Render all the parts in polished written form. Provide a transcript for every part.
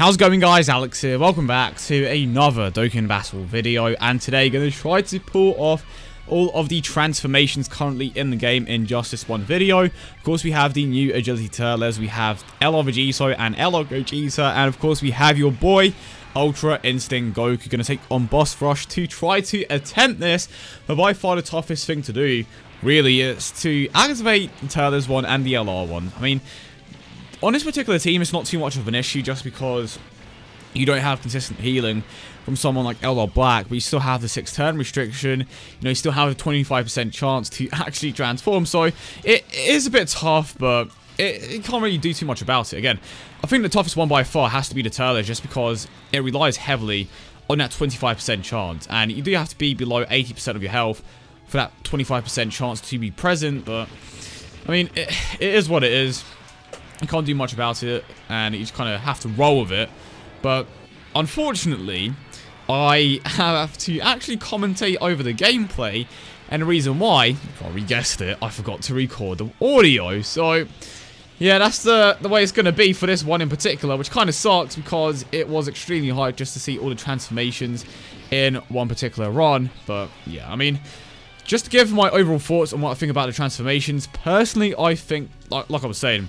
How's it going, guys? Alex here. Welcome back to another Dokkan Battle video, and today going to try to pull off all of the transformations currently in the game in just this one video. Of course, we have the new agility turtles, we have LR Vegito and LR Gogeta, and of course we have your boy Ultra Instinct Goku going to take on Boss Rush to try to attempt this. But by far the toughest thing to do really is to activate the turtles one and the LR one. I mean, on this particular team, it's not too much of an issue just because you don't have consistent healing from someone like LR Black, but you still have the 6-turn restriction. You know, you still have a 25% chance to actually transform, so it is a bit tough, but it can't really do too much about it. Again, I think the toughest one by far has to be the Turtle, just because it relies heavily on that 25% chance, and you do have to be below 80% of your health for that 25% chance to be present. But I mean, it is what it is. You can't do much about it, and you just kind of have to roll with it. But unfortunately, I have to actually commentate over the gameplay, and the reason why, you probably guessed it, I forgot to record the audio. So yeah, that's the way it's going to be for this one in particular, which kind of sucks because it was extremely hard just to see all the transformations in one particular run. But yeah, I mean, just to give my overall thoughts on what I think about the transformations, personally, I think, like I was saying,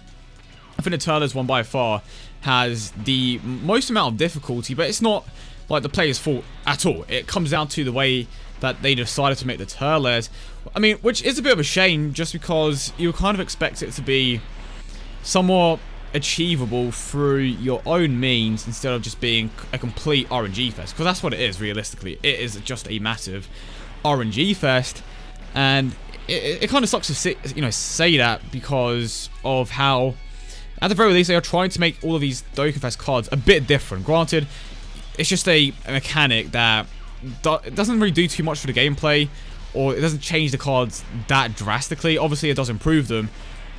I think the Turtles one by far has the most amount of difficulty, but it's not like the player's fault at all. It comes down to the way that they decided to make the Turtles. I mean, which is a bit of a shame, just because you kind of expect it to be somewhat achievable through your own means instead of just being a complete RNG fest, because that's what it is realistically. It is just a massive RNG fest, and it kind of sucks to say that because of how, at the very least, they are trying to make all of these Dokkan Fest cards a bit different. Granted, it's just a mechanic that doesn't really do too much for the gameplay, or it doesn't change the cards that drastically. Obviously, it does improve them,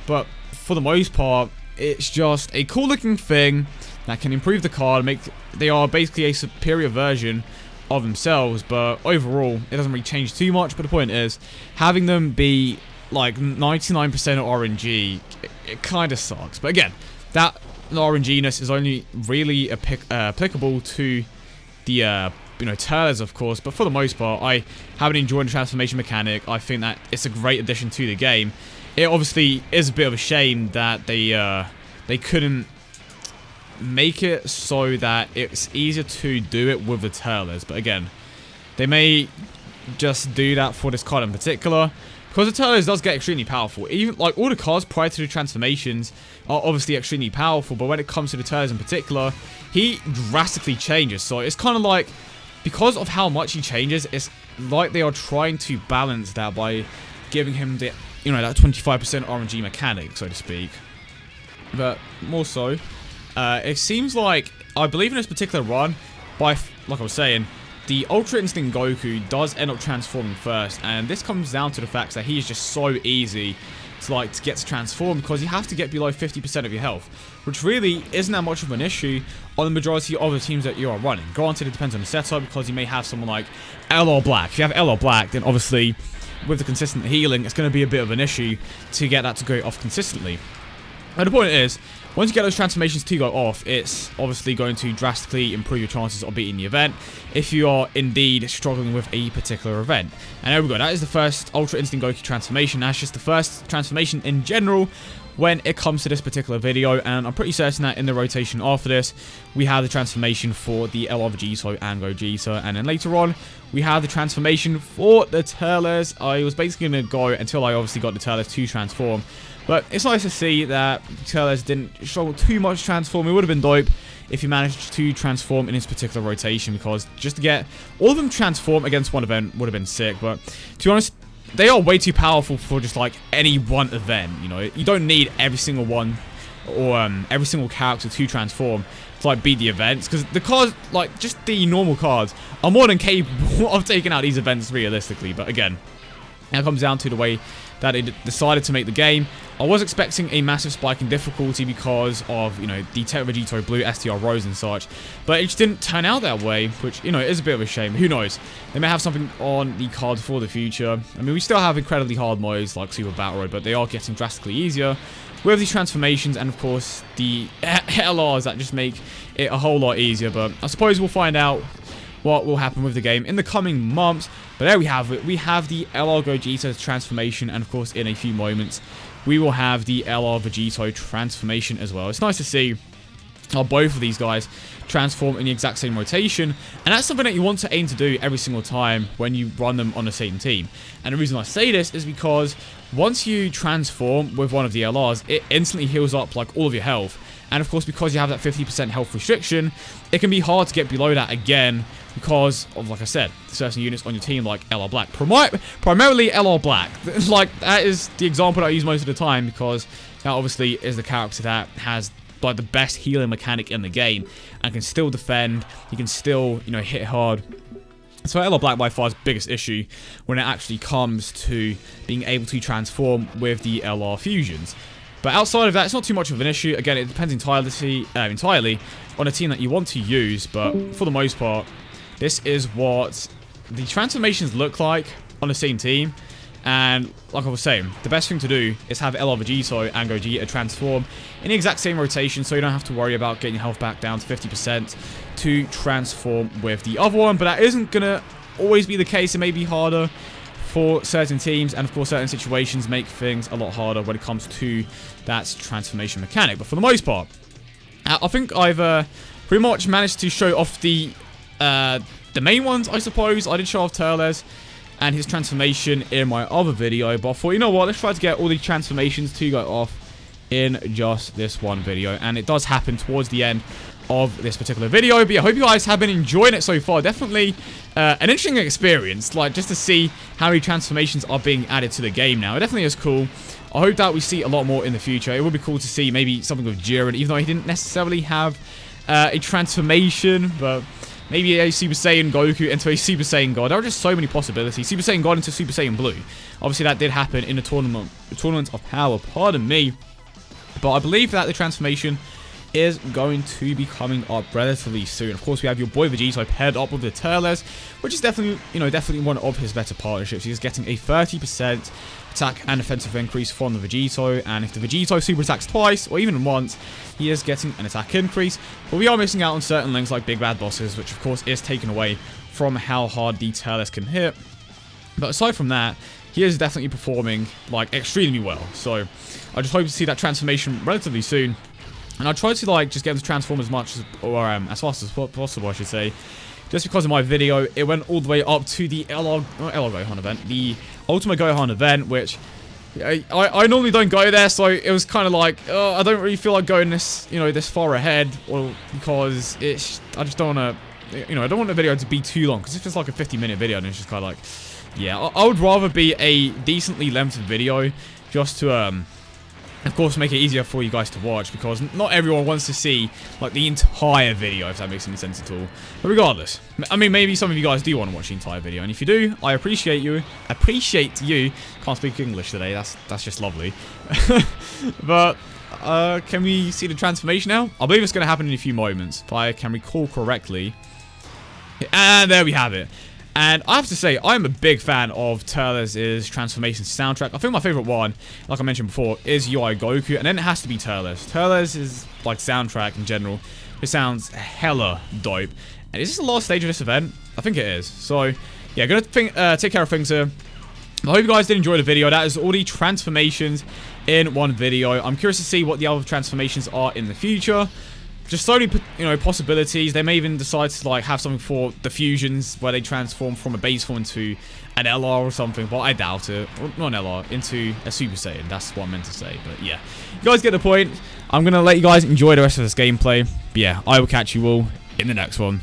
but for the most part, it's just a cool looking thing that can improve the card, they are basically a superior version of themselves. But overall, it doesn't really change too much. But the point is, having them be like 99% RNG, it kind of sucks. But again, that RNG-ness is only really applicable to the Turtles, of course. But for the most part, I have been enjoying the transformation mechanic. I think that it's a great addition to the game. It obviously is a bit of a shame that they couldn't make it so that it's easier to do it with the Turtles. But again, they may just do that for this card in particular, because the Turtles does get extremely powerful. Even like all the cards prior to the transformations are obviously extremely powerful, but when it comes to the Turtles in particular, he drastically changes. So it's kind of like, because of how much he changes, it's like they are trying to balance that by giving him the, that 25% RNG mechanic, so to speak. But more so, it seems like, I believe in this particular run, like I was saying, the Ultra Instinct Goku does end up transforming first, and this comes down to the fact that he is just so easy to get to transform, because you have to get below 50% of your health, which really isn't that much of an issue on the majority of the teams that you are running. Granted, it depends on the setup, because you may have someone like LR Black. If you have LR Black, then obviously with the consistent healing, it's going to be a bit of an issue to get that to go off consistently. And the point is, once you get those transformations to go off, it's obviously going to drastically improve your chances of beating the event if you are indeed struggling with a particular event. And there we go, that is the first Ultra Instinct Goku transformation. That's just the first transformation in general when it comes to this particular video, and I'm pretty certain that in the rotation after this, we have the transformation for the LR Vegito and Gogeta, and then later on, we have the transformation for the Turtles. I was basically going to go until I obviously got the Turtles to transform. But it's nice to see that the Turtles didn't struggle too much to transform. It would have been dope if you managed to transform in this particular rotation, because just to get all of them transform against one event would have been sick. But to be honest, they are way too powerful for just like any one event. You don't need every single one or every single character to transform to beat the events, because the cards, just the normal cards, are more than capable of taking out these events realistically. But again, it comes down to the way that they decided to make the game. I was expecting a massive spike in difficulty because of, the Tech Vegito Blue, STR Rose and such, but it just didn't turn out that way, which, is a bit of a shame. Who knows? They may have something on the cards for the future. I mean, we still have incredibly hard modes like Super Battle Road, but they are getting drastically easier. with these transformations and, of course, the LRs that just make it a whole lot easier. But I suppose we'll find out what will happen with the game in the coming months. But there we have it. We have the LR Gogeta transformation, and, of course, in a few moments, we will have the LR Vegito transformation as well. It's nice to see how both of these guys transform in the exact same rotation, and that's something that you want to aim to do every single time when you run them on the same team. And the reason I say this is because once you transform with one of the LRs, it instantly heals up like all of your health, and of course because you have that 50% health restriction, it can be hard to get below that again because of, like I said, certain units on your team like LR Black. Primarily LR Black. Like, that is the example that I use most of the time because that obviously is the character that has like the best healing mechanic in the game and can still defend. You can still, you know, hit hard. So LR Black by far is the biggest issue when it actually comes to being able to transform with the LR fusions. But outside of that, it's not too much of an issue. Again, it depends entirely on a team that you want to use, but for the most part, this is what the transformations look like on the same team. And like I was saying, the best thing to do is have LR Vegito and Gogeta transform in the exact same rotation, so you don't have to worry about getting your health back down to 50% to transform with the other one. But that isn't going to always be the case. It may be harder for certain teams, and of course certain situations make things a lot harder when it comes to that transformation mechanic. But for the most part, I think I've pretty much managed to show off the main ones, I suppose. I did show off Turles and his transformation in my other video, but I thought, you know what, let's try to get all the transformations to go off in just this one video. And it does happen towards the end of this particular video. But yeah, I hope you guys have been enjoying it so far. Definitely an interesting experience, like just to see how many transformations are being added to the game now. It definitely is cool. I hope that we see a lot more in the future. It would be cool to see maybe something with Jiren, even though he didn't necessarily have a transformation, but maybe a Super Saiyan Goku into a Super Saiyan God. There are just so many possibilities. Super Saiyan God into Super Saiyan Blue. Obviously, that did happen in the Tournament of Power, pardon me. But I believe that the transformation is going to be coming up relatively soon. Of course, we have your boy Vegito paired up with the Turles, which is definitely, definitely one of his better partnerships. He's getting a 30% attack and defensive increase from the Vegito, and if the Vegito super attacks twice or even once, he is getting an attack increase. But we are missing out on certain links like big bad bosses, which of course is taken away from how hard the Turles can hit. But aside from that, he is definitely performing like extremely well. So I just hope to see that transformation relatively soon. And I try to like just get him to transform as much as fast as possible, I should say. Just because of my video, it went all the way up to the LR Gohan event, the Ultimate Gohan event, which I normally don't go there, so it was kind of like, I don't really feel like going this, this far ahead, or because I just don't want to, I don't want the video to be too long, because if it's like a 50-minute video, then it's just kind of like, yeah, I would rather be a decently lengthy video, just to, of course, make it easier for you guys to watch, because not everyone wants to see like the entire video, if that makes any sense at all. But regardless, I mean, maybe some of you guys do want to watch the entire video, and if you do, I appreciate you. Can't speak English today. That's just lovely. But can we see the transformation now? I believe it's going to happen in a few moments, if I can recall correctly. And there we have it. And I have to say, I'm a big fan of Turles' transformation soundtrack. I think my favorite one, like I mentioned before, is UI Goku, and then it has to be Turles. Turles' like soundtrack in general, it sounds hella dope. And is this the last stage of this event? I think it is. So yeah, gonna take care of things here. I hope you guys did enjoy the video. That is all the transformations in one video. I'm curious to see what the other transformations are in the future. Just so many, possibilities. They may even decide to like have something for the fusions where they transform from a base form into an LR or something, but I doubt it. Or not an LR, into a Super Saiyan. That's what I meant to say. But yeah, you guys get the point. I'm gonna let you guys enjoy the rest of this gameplay. But yeah, I will catch you all in the next one.